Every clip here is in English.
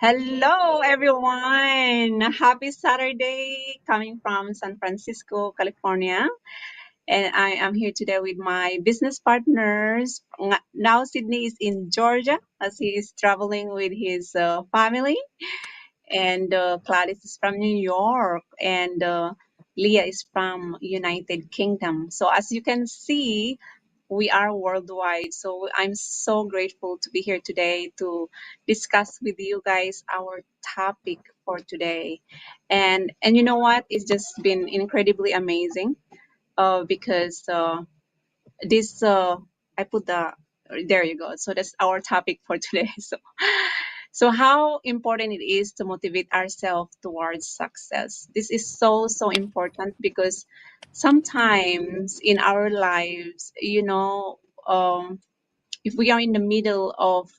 Hello, everyone. Happy Saturday, coming from San Francisco, California. And I am here today with my business partners. Now, Sydney is in Georgia as he is traveling with his family. And Gladys is from New York. And Leah is from United Kingdom. So, as you can see, we are worldwide. So I'm so grateful to be here today to discuss with you guys our topic for today. And you know what? It's just been incredibly amazing because this I put the there you go. So that's our topic for today. So how important it is to motivate ourselves towards success. This is so important because sometimes in our lives, if we are in the middle of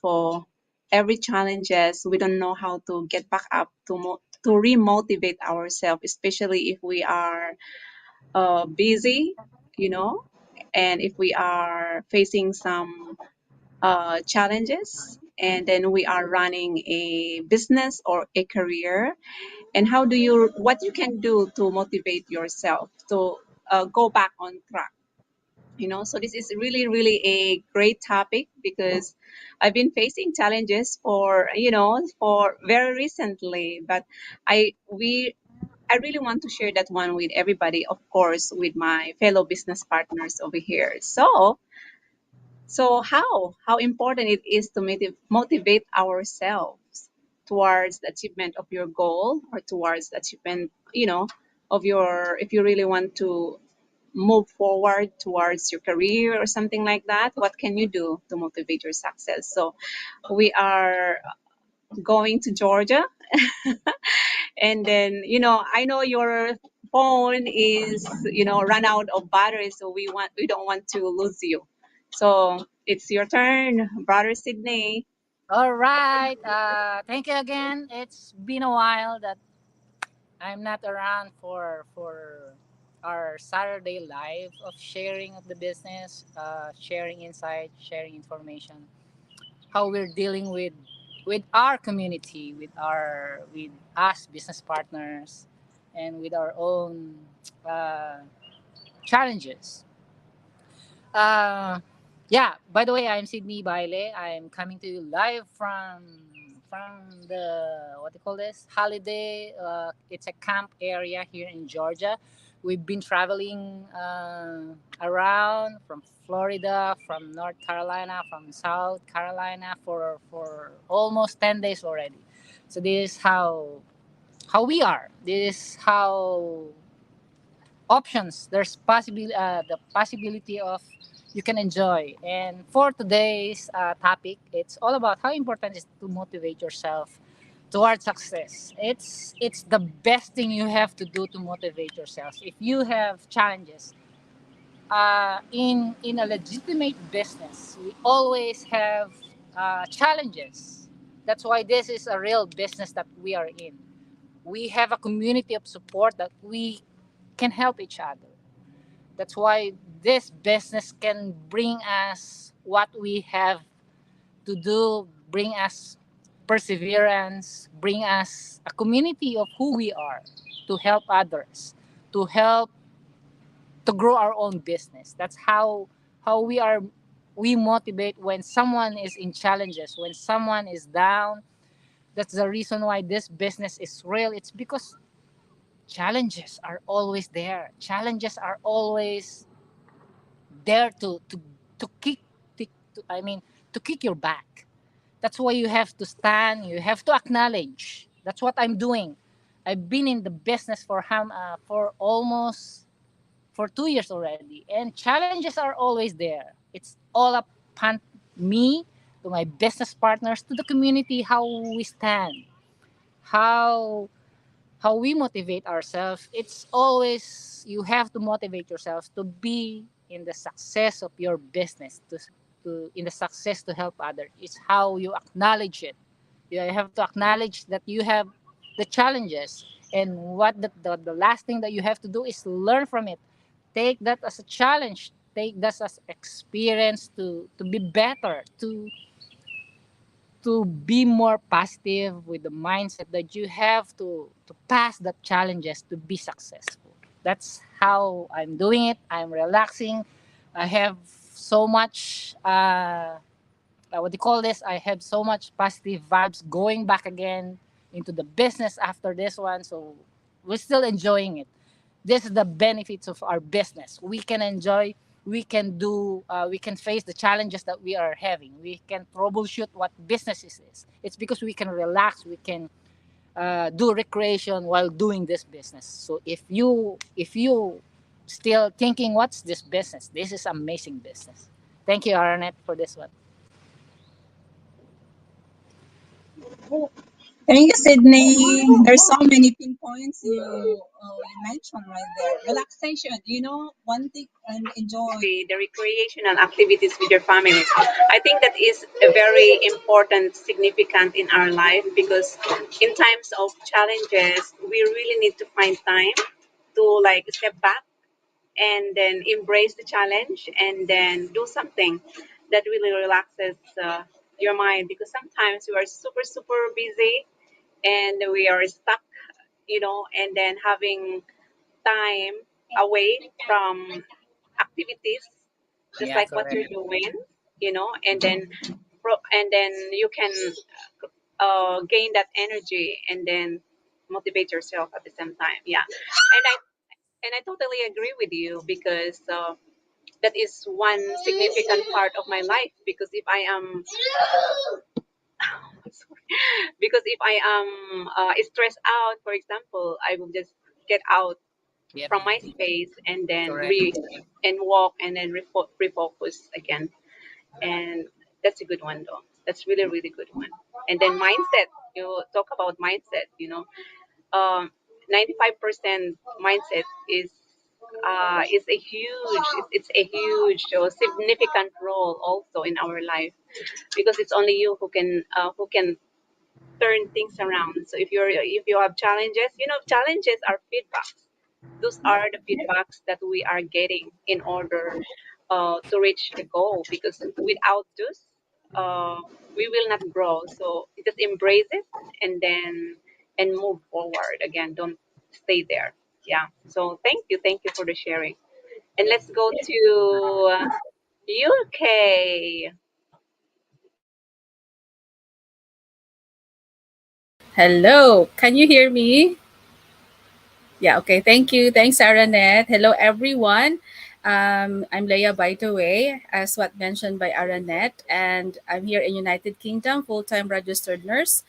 every challenges, we don't know how to get back up to remotivate ourselves, especially if we are busy, you know, and if we are facing some challenges, and then we are running a business or a career, and what you can do to motivate yourself to go back on track. So this is really a great topic because I've been facing challenges for very recently, but I really want to share that one with everybody, of course, with my fellow business partners over here. So how important it is to motivate ourselves towards the achievement of your goal, or towards the achievement, of your, if you really want to move forward towards your career or something like that. What can you do to motivate your success? So we are going to Georgia. And then, I know your phone is, run out of battery, so we don't want to lose you. So it's your turn, brother Sydney. All right. Thank you again. It's been a while that I'm not around for our Saturday live of sharing of the business, sharing insight, sharing information, how we're dealing with our community, with us business partners, and with our own uh, challenges. Uh, yeah. By the way, I'm Sydney Baile. I'm coming to you live from the what do you call this holiday. It's a camp area here in Georgia. We've been traveling around from Florida, from North Carolina, from South Carolina for almost 10 days already. So this is how we are. This is how options there's the possibility of you can enjoy. And for today's topic, it's all about how important it is to motivate yourself towards success. It's the best thing you have to do to motivate yourself. If you have challenges in a legitimate business, we always have challenges. That's why this is a real business that we are in. We have a community of support that we can help each other. That's why this business can bring us what we have to do, bring us perseverance, bring us a community of who we are to help others, to help to grow our own business. That's how we motivate when someone is in challenges, when someone is down. That's the reason why this business is real. It's because challenges are always there. Challenges are always there to kick I mean to kick your back. That's why you have to stand. You have to acknowledge. That's what I'm doing. I've been in the business for almost for 2 years already, and challenges are always there. It's all upon me, to my business partners, to the community, how we stand, how how we motivate ourselves. It's always you have to motivate yourself to be in the success of your business, to in the success to help others. It's how you acknowledge it. You have to acknowledge that you have the challenges, and what the last thing that you have to do is learn from it. Take that as a challenge. Take that as experience to be better, to be more positive with the mindset that you have to pass the challenges to be successful. That's how I'm doing it. I'm relaxing. I have so much what do you call this? I have so much positive vibes going back again into the business after this one. So we're still enjoying it. This is the benefits of our business. We can enjoy, we can do, we can face the challenges that we are having. We can troubleshoot what business is. It's because we can relax, we can do recreation while doing this business. So if you still thinking what's this business, this is amazing business. Thank you, Arnett, for this one. Thank you, Sydney. There's so many pinpoints you mentioned right there. Relaxation, one thing and enjoy the recreational activities with your family. I think that is a very important, significant in our life because in times of challenges, we really need to find time to like step back and then embrace the challenge and then do something that really relaxes your mind because sometimes we are super super busy and we are stuck, and then having time away from activities, just Yeah, like what correct. you're doing, and then you can gain that energy and then motivate yourself at the same time. Yeah, and I totally agree with you because that is one significant part of my life because if I am because if I am stressed out, for example, I will just get out Yep, from my space and then correct. and walk and then refocus again. And that's a good one though. That's really really good one. And then mindset. You talk about mindset. 95% mindset is a huge it's a huge significant role also in our life because it's only you who can turn things around. So if you have challenges, challenges are feedbacks. Those are the feedbacks that we are getting in order to reach the goal. Because without those, uh, we will not grow. So just embrace it and move forward. Again, don't stay there. Yeah. So thank you for the sharing. And let's go to UK. Hello, can you hear me? Yeah, okay. Thank you. Thanks, Aranet. Hello, everyone. I'm Leia, by the way, as what mentioned by Aranet, and I'm here in United Kingdom, full-time registered nurse.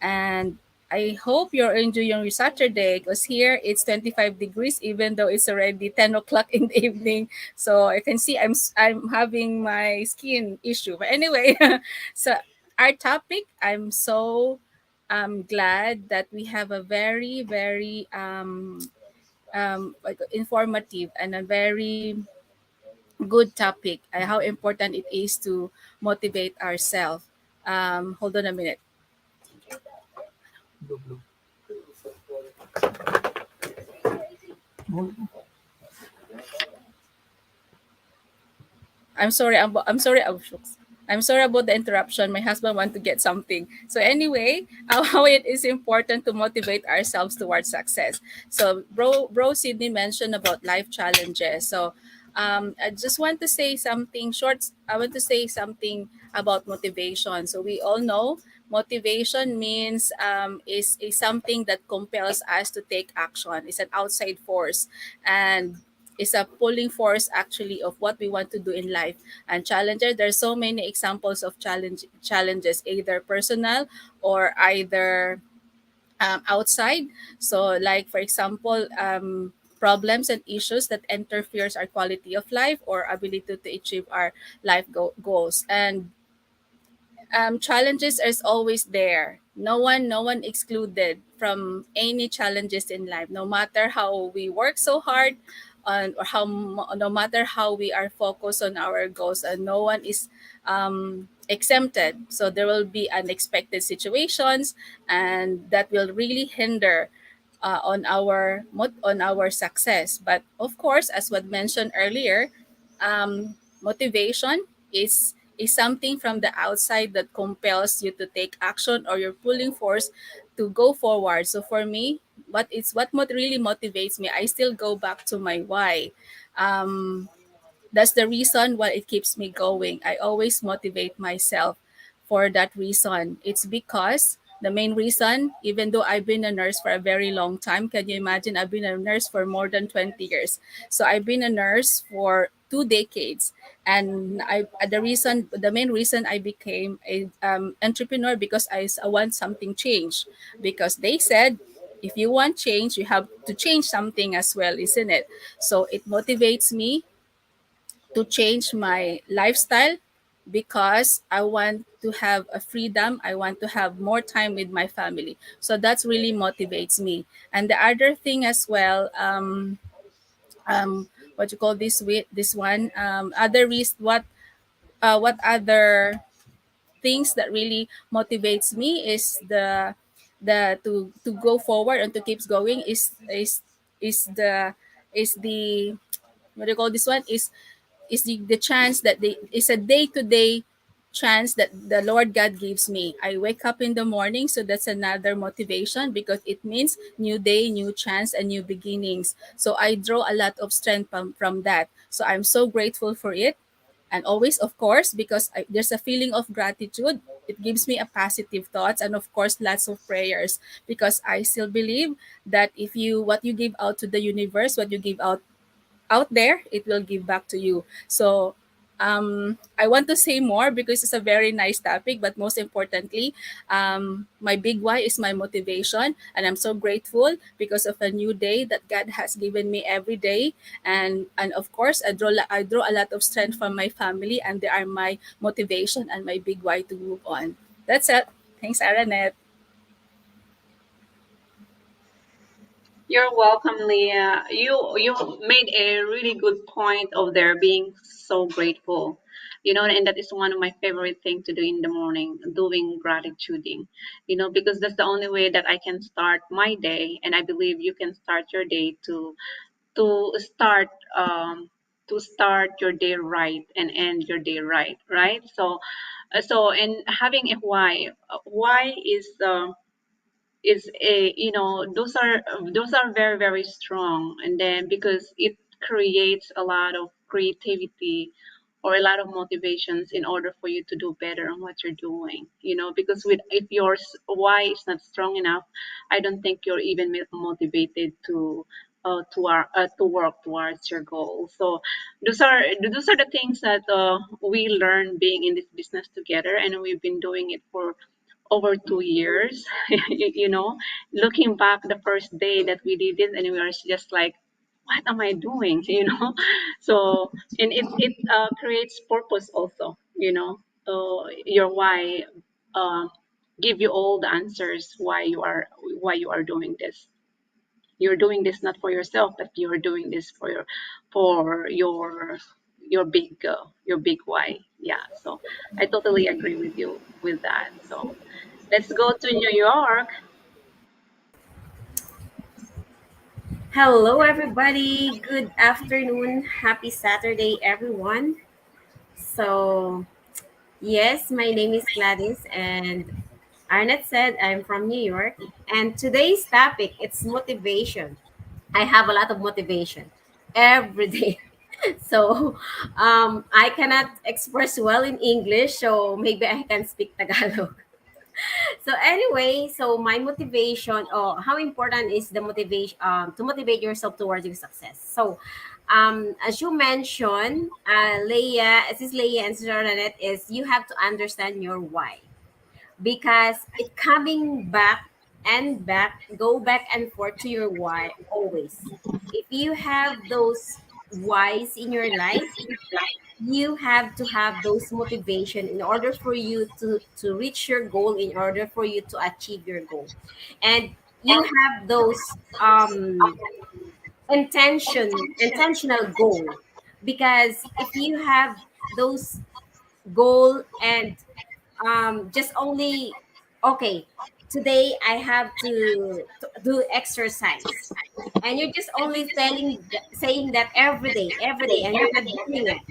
And I hope you're enjoying your Saturday because here it's 25 degrees, even though it's already 10 o'clock in the evening. So I can see I'm having my skin issue. But anyway, so our topic, I'm so glad that we have a very, very like informative and a very good topic. How important it is to motivate ourselves. Hold on a minute. I'm sorry. Oh, shucks. I'm sorry about the interruption. My husband want to get something. So anyway, how it is important to motivate ourselves towards success. So bro Sydney mentioned about life challenges. So I just want to say something short. I want to say something about motivation. So we all know motivation means is something that compels us to take action. It's an outside force, and is a pulling force actually of what we want to do in life. And challenges, there's so many examples of challenges, either personal or either outside. So like for example, problems and issues that interferes our quality of life or ability to achieve our goals. And challenges is always there. No one excluded from any challenges in life. No matter how we work so hard, or no matter how we are focused on our goals, and no one is exempted. So there will be unexpected situations, and that will really hinder on our success. But of course, as was mentioned earlier, motivation is is something from the outside that compels you to take action, or you're pulling force to go forward. So for me, what really motivates me, I still go back to my why. Um, that's the reason why it keeps me going. I always motivate myself for that reason. It's because the main reason, even though I've been a nurse for a very long time, can you imagine? I've been a nurse for more than 20 years. So I've been a nurse for 2 decades. And the main reason I became a entrepreneur, because I want something change. Because they said, if you want change, you have to change something as well, isn't it? So it motivates me to change my lifestyle because I want to have a freedom. I want to have more time with my family. So that's really motivates me. And the other thing as well, what you call this with this one, other risk, what other things that really motivates me is the to go forward and to keep going is the what do you call this one is the chance that they is a day-to-day chance that the Lord God gives me. I wake up in the morning, so that's another motivation because it means new day, new chance, and new beginnings. So I draw a lot of strength from that. So I'm so grateful for it. And always, of course, because there's a feeling of gratitude, it gives me a positive thoughts, and of course lots of prayers, because I still believe that if you what you give out to the universe, what you give out there, it will give back to you. So I want to say more because it's a very nice topic, but most importantly, my big why is my motivation, and I'm so grateful because of a new day that God has given me every day, and of course, I draw a lot of strength from my family, and they are my motivation and my big why to move on. That's it. Thanks, Aranet. You're welcome, Leah. You made a really good point of there being so grateful. And that is one of my favorite things to do in the morning, doing gratituding. Because that's the only way that I can start my day, and I believe you can start your day to start to start your day right and end your day right, right? So and having a why is a those are very very strong, and then because it creates a lot of creativity or a lot of motivations in order for you to do better on what you're doing, because with if your why is not strong enough, I don't think you're even motivated to work towards your goal. So those are the things that we learn being in this business together, and we've been doing it for over 2 years. Looking back the first day that we did it, and we were just like, what am I doing? So and it creates purpose also. Your why uh, give you all the answers why you are doing this. You're doing this not for yourself, but you're doing this for your big why. Yeah, so I totally agree with you with that. So let's go to New York. Hello, everybody. Good afternoon. Happy Saturday, everyone. So, yes, my name is Gladys, and Arnett said I'm from New York. And today's topic it's motivation. I have a lot of motivation every day. So, I cannot express well in English, so maybe I can speak Tagalog. So anyway, so my motivation or how important is the motivation to motivate yourself towards your success. So as you mentioned, Leia, Sis Leia and Sister Ranette, is you have to understand your why, because it coming back and back, go back and forth to your why always. If you have those whys in your life, you have to have those motivation in order for you to reach your goal, in order for you to achieve your goal, and you have those intentional goal, because if you have those goal and just only okay, today I have to do exercise, and you're just only saying that every day and you're not doing it,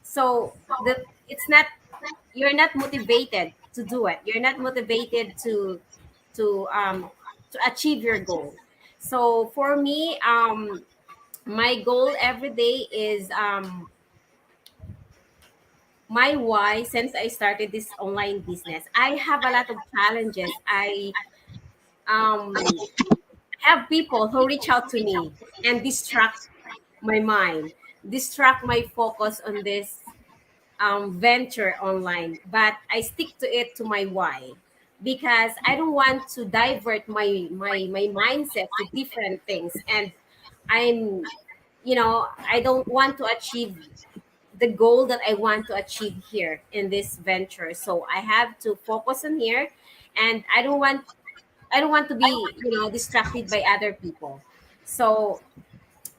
so the it's not you're not motivated to do it. You're not motivated to achieve your goal. So for me, my goal every day is my why. Since I started this online business, I have a lot of challenges. I um have people who reach out to me and distract my mind, distract my focus on this venture online. But I stick to it, to my why, because I don't want to divert my mindset to different things. And I'm, I don't want to achieve the goal that I want to achieve here in this venture. So I have to focus on here, and I don't want to be, distracted by other people. So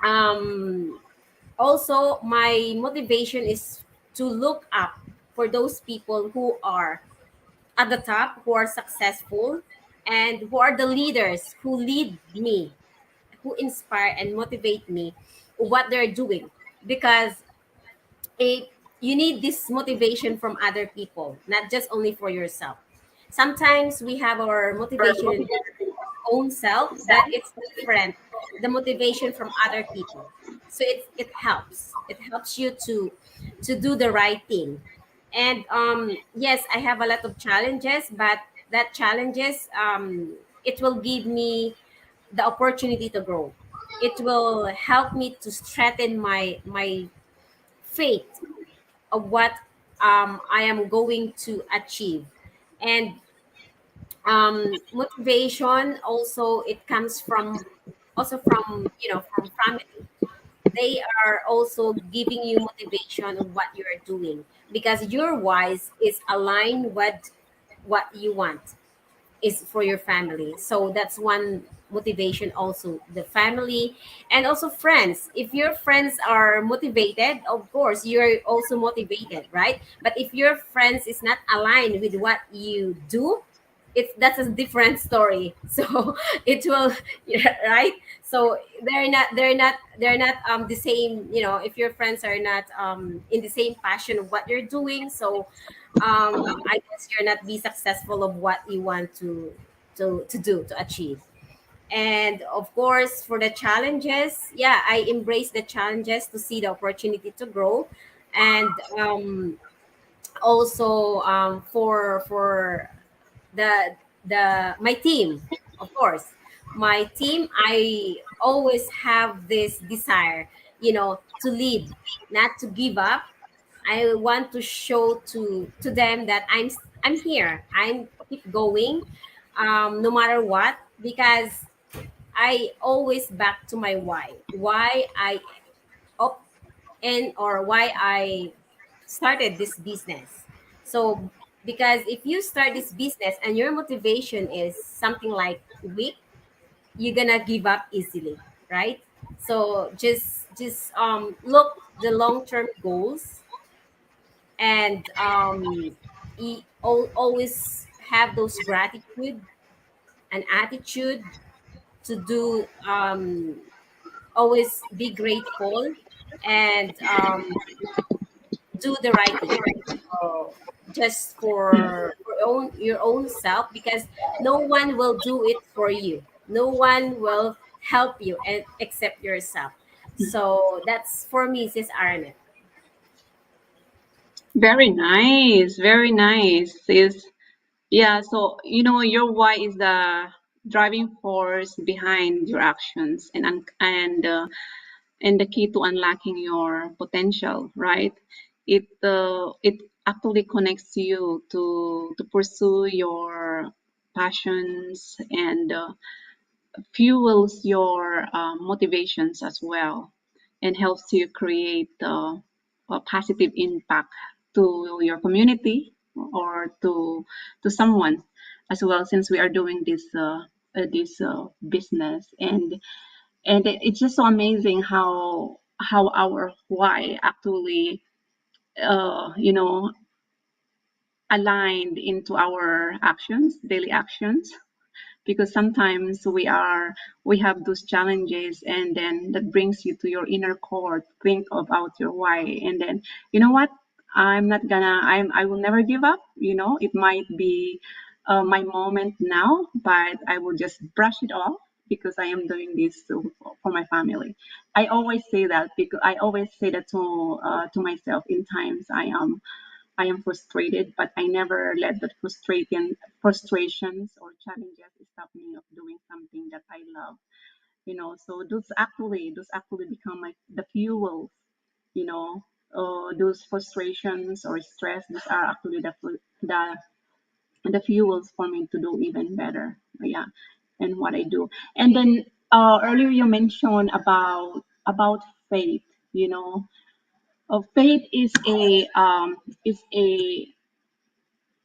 um also my motivation is to look up for those people who are at the top, who are successful, and who are the leaders who lead me, who inspire and motivate me what they're doing. Because it you need this motivation from other people, not just only for yourself. Sometimes we have our motivation in own self, but it's different, the motivation from other people. So it helps you to do the right thing. And yes, I have a lot of challenges, but that challenges, it will give me the opportunity to grow. It will help me to strengthen my faith of what I am going to achieve. And motivation also, it comes from, also from, from family. They are also giving you motivation of what you're doing, because your wise is aligned with what you want is for your family. So that's one motivation also, the family. And also friends. If your friends are motivated, of course you're also motivated, right? But if your friends is not aligned with what you do, that's a different story. So it will, yeah, right? So they're not the same, if your friends are not in the same passion of what you're doing. So I guess you're not be successful of what you want to do, to achieve. And of course, for the challenges, yeah, I embrace the challenges to see the opportunity to grow. And also, for the my team, of course, my team, I always have this desire, to lead, not to give up. I want to show to them that I'm here. I'm keep going, no matter what, because I always back to my why I up and or why I started this business. So because if you start this business and your motivation is something like weak, you're gonna give up easily, right? So just look the long term goals, and always have those gratitude and attitude to do, always be grateful, and do the right thing. So just for your own self, because no one will do it for you, no one will help you and except yourself. So that's for me, sis Arnett. Very nice, very nice. Is Yeah, so your why is the driving force behind your actions, and the key to unlocking your potential, right? It actually connects you to pursue your passions, and fuels your motivations as well, and helps you create a positive impact to your community, or to someone as well, since we are doing this business. And it's just so amazing how our why actually you know aligned into our actions, daily actions, because sometimes we have those challenges, and then that brings you to your inner core to think about your why. And then, you know what, I will never give up. You know, it might be my moment now, but I will just brush it off because I am doing this for my family. I always say that because I always say that to myself in times I am frustrated, but I never let that frustrations or challenges stop me of doing something that I love. You know, so those actually become the fuel. You know, those frustrations or stress, these are actually the fuels for me to do even better. Yeah, and what I do. And then earlier you mentioned about faith. You know, faith is a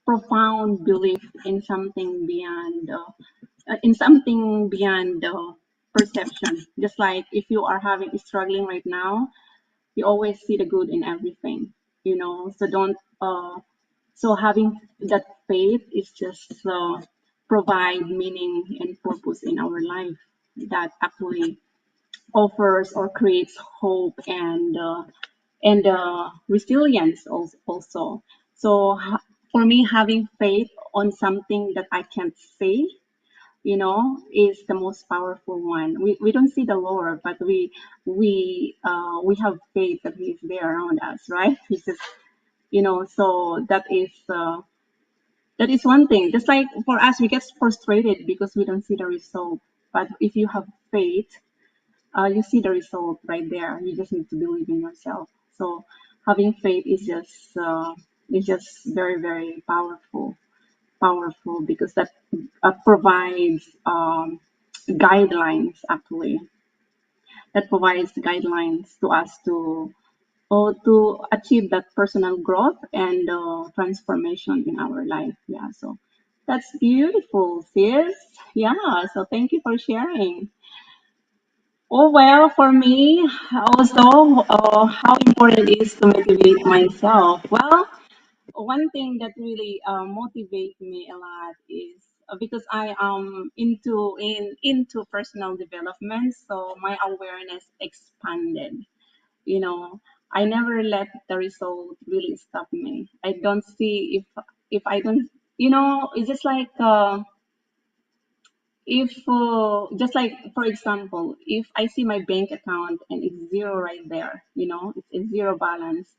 profound belief in something beyond perception. Just like if you are having struggling right now, you always see the good in everything. You know, so don't. So having that faith is just provide meaning and purpose in our life that actually offers or creates hope and resilience also. So for me, having faith on something that I can't see, you know, is the most powerful one. We don't see the Lord, but we have faith that He's there around us, right? He's just, you know, so that is one thing. Just like for us, we get frustrated because we don't see the result. But if you have faith, you see the result right there. You just need to believe in yourself. So having faith is just very very powerful because that provides guidelines actually that provides guidelines to us to achieve that personal growth and transformation in our life. Yeah, so that's beautiful, sis. Yeah, so thank you for sharing. Oh, well, for me, also, how important it is to motivate myself. Well, one thing that really motivates me a lot is because I am into personal development, so my awareness expanded. You know, I never let the result really stop me. I don't see if I don't, you know, it's just like if just like for example, if I see my bank account and it's zero right there, you know, it's a zero balance,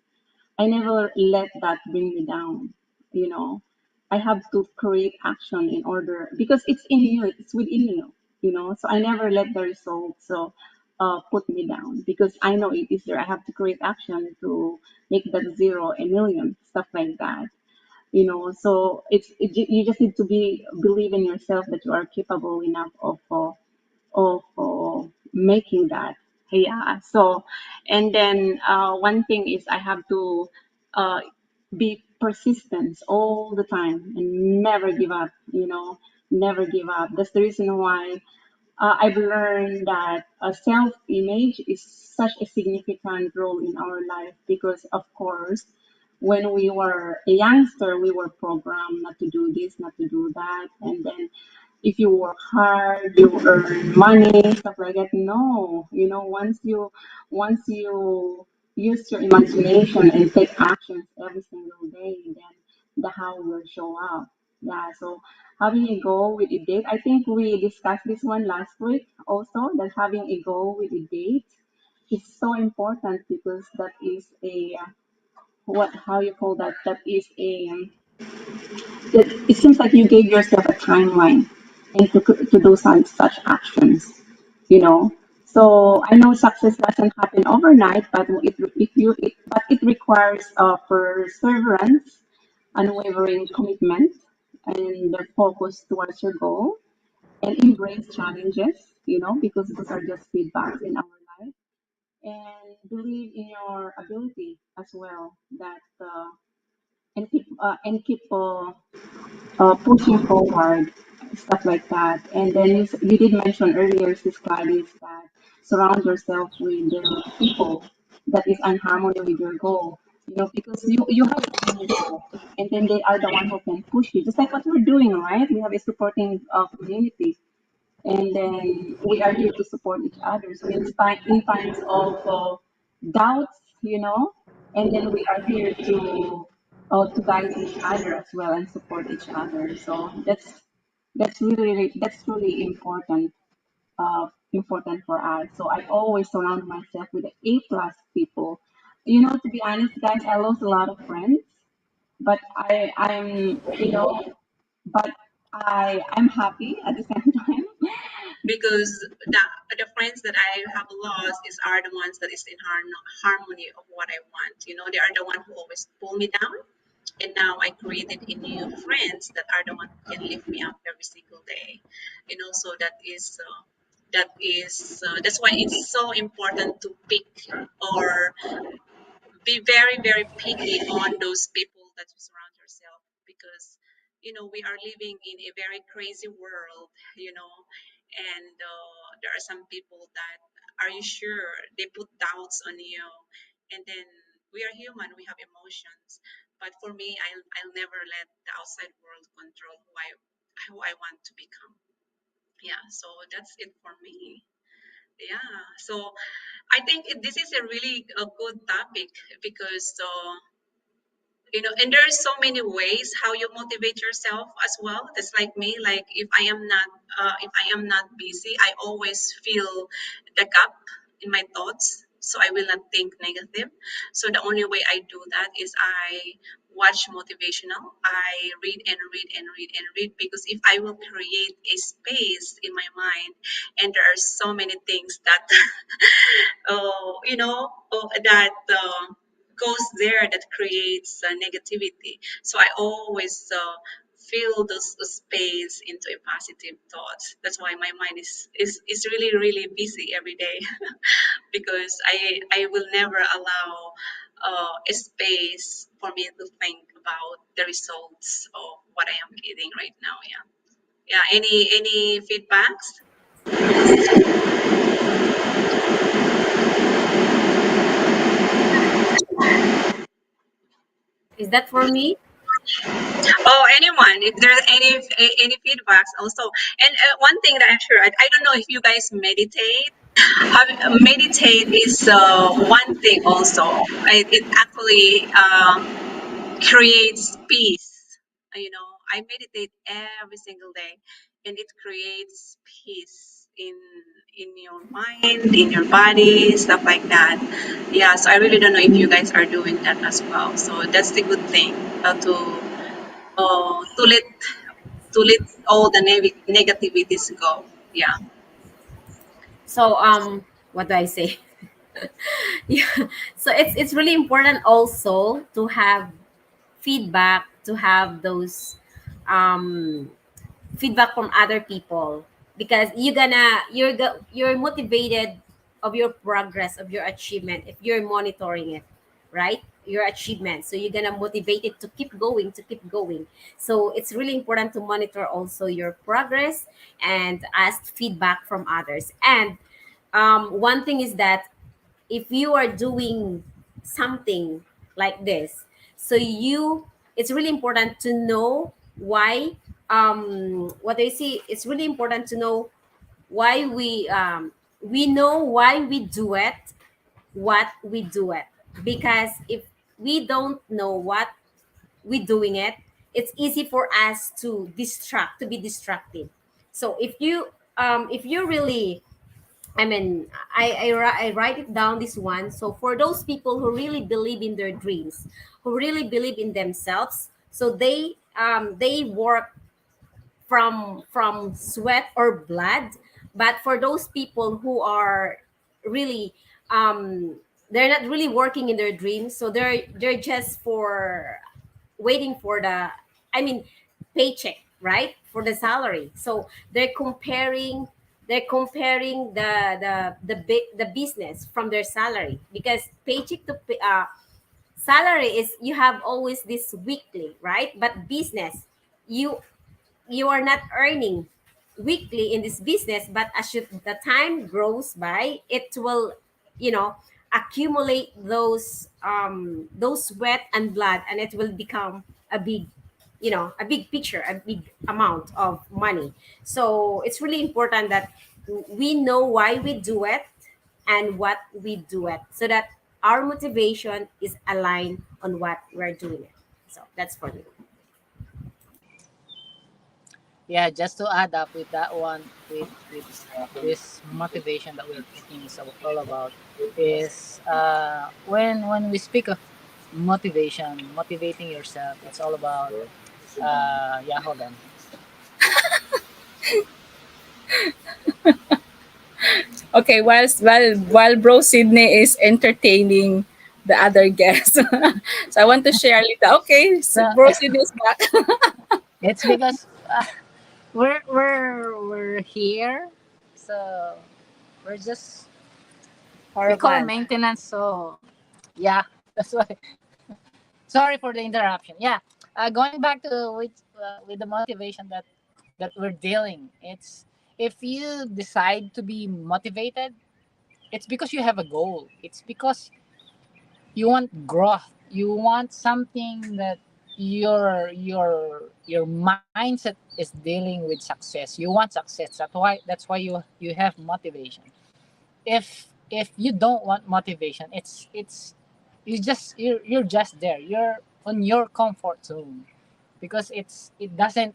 I never let that bring me down. You know, I have to create action in order because it's in you, it's within you. You know, so I never let the results put me down because I know it is there. I have to create action to make that zero a million, stuff like that. You know, so you just need to believe in yourself that you are capable enough of making that. Yeah. So, and then one thing is I have to uh, be persistent all the time and never give up. You know, never give up. That's the reason why I've learned that self-image is such a significant role in our life because, of course, when we were a youngster, we were programmed not to do this, not to do that, and then if you work hard, you earn money, stuff like that. No, you know, once you use your imagination and take actions every single day, then the how will show up. Yeah, so having a goal with a date. I think we discussed this one last week also, that having a goal with a date is so important because that is a what how you call that? That is a it seems like you gave yourself a timeline and to do such actions, you know. So I know success doesn't happen overnight, but but it requires perseverance, unwavering commitment, and the focus towards your goal, and embrace challenges, you know, because those are just feedbacks in our life, and believe in your ability as well. That and keep pushing forward, stuff like that. And then you did mention earlier, Sis Gladys, that surround yourself with people that is in harmony with your goal. You know, because you have a own goal, and then they are the one who can push you. Just like what we're doing, right? We have a supporting community, and then we are here to support each other. So in times of doubts, you know, and then we are here to guide each other as well and support each other. So that's really important for us. So I always surround myself with A+ people. You know, to be honest, guys, I lost a lot of friends, but I'm but I'm happy at the same time because the friends that I have lost are the ones that is in harmony of what I want. You know, they are the one who always pull me down, and now I created a new friends that are the one who can lift me up every single day. You know, so that's why it's so important to pick or be very very picky on those people that you surround yourself, because we are living in a very crazy world, and there are some people that, are you sure, they put doubts on you, and then we are human, we have emotions, but for me, I'll never let the outside world control who I want to become. Yeah, so that's it for me. Yeah, so I think this is a really a good topic, because and there are so many ways how you motivate yourself as well. That's like me. Like if I am not busy, I always feel the gap in my thoughts, so I will not think negative. So the only way I do that is I watch motivational. I read and read and read and read, because if I will create a space in my mind, and there are so many things that that goes there, that creates negativity. So I always fill this space into a positive thought. That's why my mind is really really busy every day, because I will never allow a space for me to think about the results of what I am eating right now. Yeah. Yeah. Any feedbacks? Is that for me? Oh, anyone, if there's any feedbacks also. And one thing that I'm sure, I don't know if you guys meditate. Meditate is one thing also. It actually creates peace. I meditate every single day, and it creates peace in your mind, in your body, stuff like that. Yeah, so I really don't know if you guys are doing that as well. So that's the good thing, to let all the negativities go. Yeah. So what do I say? Yeah. So it's really important also to have feedback, to have those um feedback from other people, because you're motivated of your progress, of your achievement, if you're monitoring it, right, your achievement. So you're gonna motivate it to keep going, to keep going. So it's really important to monitor also your progress and ask feedback from others. And one thing is that if you are doing something like this, so it's really important to know why. What I see, it's really important to know why we know why we do it, what we do it. Because if we don't know what we doing it, it's easy for us to be distracted. So if you really, I mean, I write it down, this one. So for those people who really believe in their dreams, who really believe in themselves, so they work from sweat or blood. But for those people who are really, they're not really working in their dreams, so they're just for waiting for the, I mean, paycheck, right, for the salary. So they're comparing the business from their salary, because paycheck to salary is, you have always this weekly, right? But business, you you are not earning weekly in this business, but as the time grows by, it will, you know accumulate those sweat and blood, and it will become a big, a big picture, a big amount of money. So it's really important that we know why we do it and what we do it, so that our motivation is aligned on what we're doing. So that's for me. Yeah, just to add up with that one, with this motivation that we're talking is all about, is when we speak of motivation, motivating yourself, it's all about yeah, hold on. Okay, while Bro Sydney is entertaining the other guests, so I want to share a little. Okay, So Bro Sydney is back. it's because we're here, so we're just we For call fun. maintenance. So yeah, that's why. Sorry for the interruption. Yeah, going back to with the motivation that we're dealing. It's if you decide to be motivated, it's because you have a goal. It's because you want growth. You want something that your mindset is dealing with success. You want success. That's why you have motivation. If you don't want motivation, it's you're just there. You're on your comfort zone because it doesn't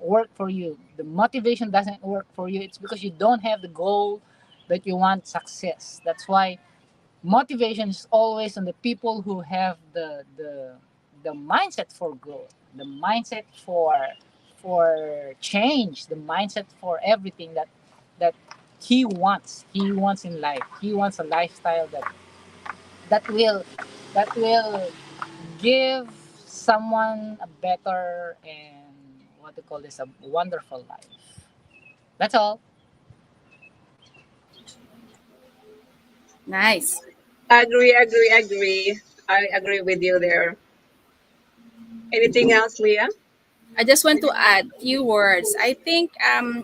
work for you. The motivation doesn't work for you. It's because you don't have the goal that you want success. That's why motivation is always on the people who have the mindset for growth, the mindset for change, the mindset for everything that he wants in life. He wants a lifestyle that will that will give someone a better and what to call this, a wonderful life. That's all. Nice. Agree. I agree with you there. Anything else, Leah? I just want to add few words. I think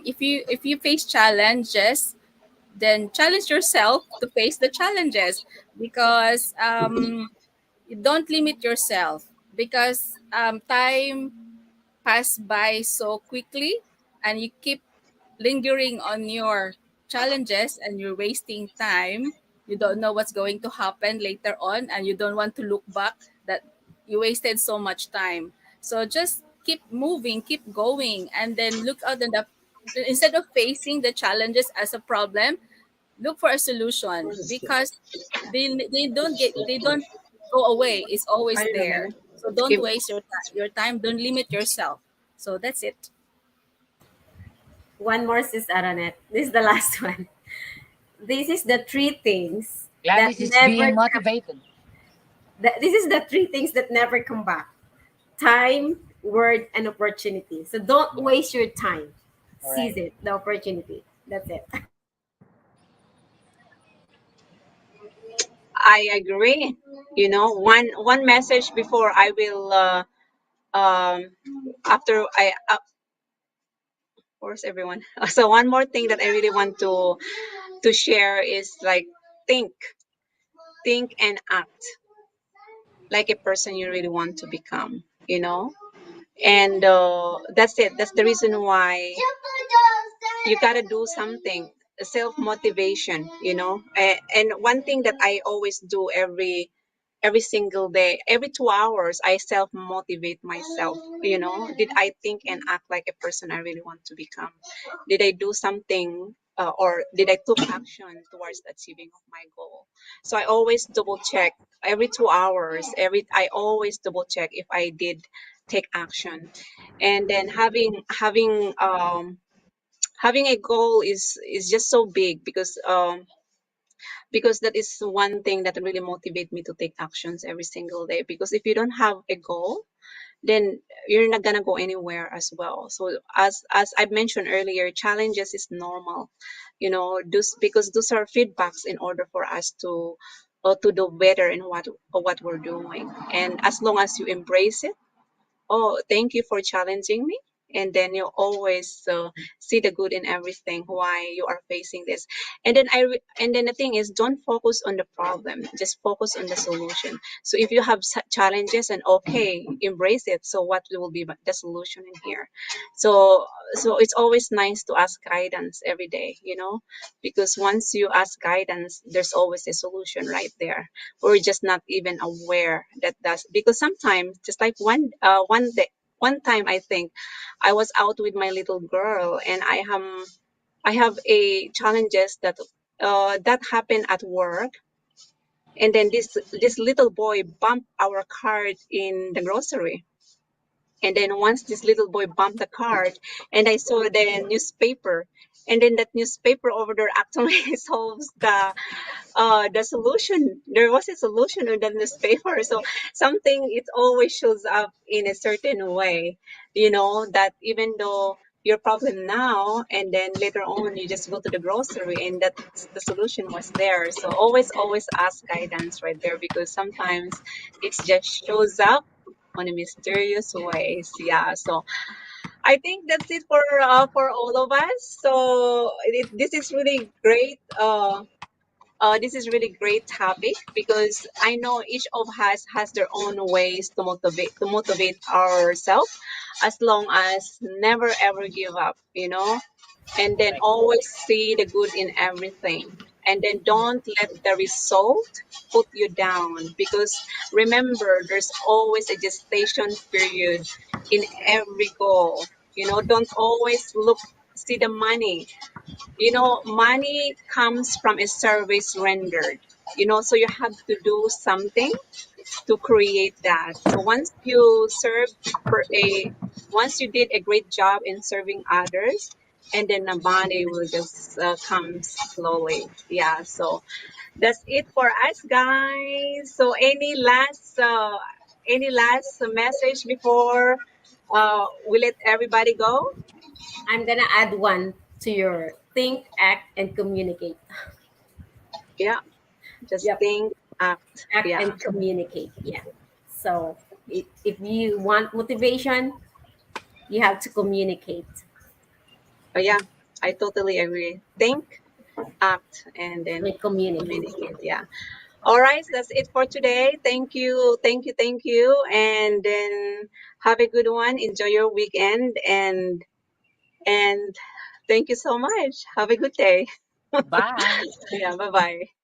if you face challenges, then challenge yourself to face the challenges, because you don't limit yourself, because time pass by so quickly, and you keep lingering on your challenges and you're wasting time. You don't know what's going to happen later on, and you don't want to look back that you wasted so much time. So just keep moving, keep going, and then look out in the instead of facing the challenges as a problem, look for a solution, because they don't go away. It's always I don't there. know. So don't If waste your time. Don't limit yourself. So that's it. One more, Sis Aranet. This is the last one. This is the three things that Gladys is never being motivated. this is the three things that never come back: time, word, and opportunity. So don't Yeah. waste your time. All right. Seize it, the opportunity. That's it. I agree. One message before I will um after I of course everyone. So one more thing that I really want to share is like think, think and act like a person you really want to become. And that's it. That's the reason why you gotta do something. Self motivation. And one thing that I always do every single day, every 2 hours, I self motivate myself. Did I think and act like a person I really want to become? Did I do something, or did I took action towards the achieving of my goal? So I always double check every 2 hours. I always double check if I did take action. And then having a goal is just so big because that is one thing that really motivate me to take actions every single day, because if you don't have a goal, then you're not gonna go anywhere as well. So as I mentioned earlier, challenges is normal, because those are feedbacks in order for us to do better in what we're doing. And as long as you embrace it, oh, thank you for challenging me. and then you always see the good in everything why you are facing this. And then and then the thing is, don't focus on the problem, just focus on the solution. So if you have challenges, and okay, embrace it. So what will be the solution in here? So it's always nice to ask guidance every day, because once you ask guidance, there's always a solution right there. We're just not even aware that that's because sometimes, just like one time, I think I was out with my little girl, and I have a challenges that happened at work. And then this little boy bumped our cart in the grocery. And then once this little boy bumped the cart, and I saw the newspaper, and then that newspaper over there actually solves the solution. There was a solution in the newspaper. So something, it always shows up in a certain way, that even though your problem now, and then later on you just go to the grocery, and that the solution was there. So always ask guidance right there, because sometimes it just shows up on a mysterious ways. Yeah. So I think that's it for all of us. So this is really great. This is really great topic, because I know each of us has their own ways to motivate ourselves, as long as never ever give up, and then Correct. always see the good in everything, and then don't let the result put you down, because remember, there's always a gestation period in every goal. Don't always see the money. Money comes from a service rendered. So you have to do something to create that. So for a once you did a great job in serving others, and then the money will just come slowly. Yeah. So that's it for us, guys. So any last message before we let everybody go? I'm gonna add one to your think, act, and communicate. Yeah. Just Yep, think, act. act Yeah. and communicate. Yeah. So if you want motivation, you have to communicate. Yeah. I totally agree. Think, act, and then And communicate. communicate. Yeah. All right. That's it for today. Thank you. Thank you. Thank you. And then have a good one. Enjoy your weekend. And thank you so much. Have a good day. Bye. Yeah. Bye bye.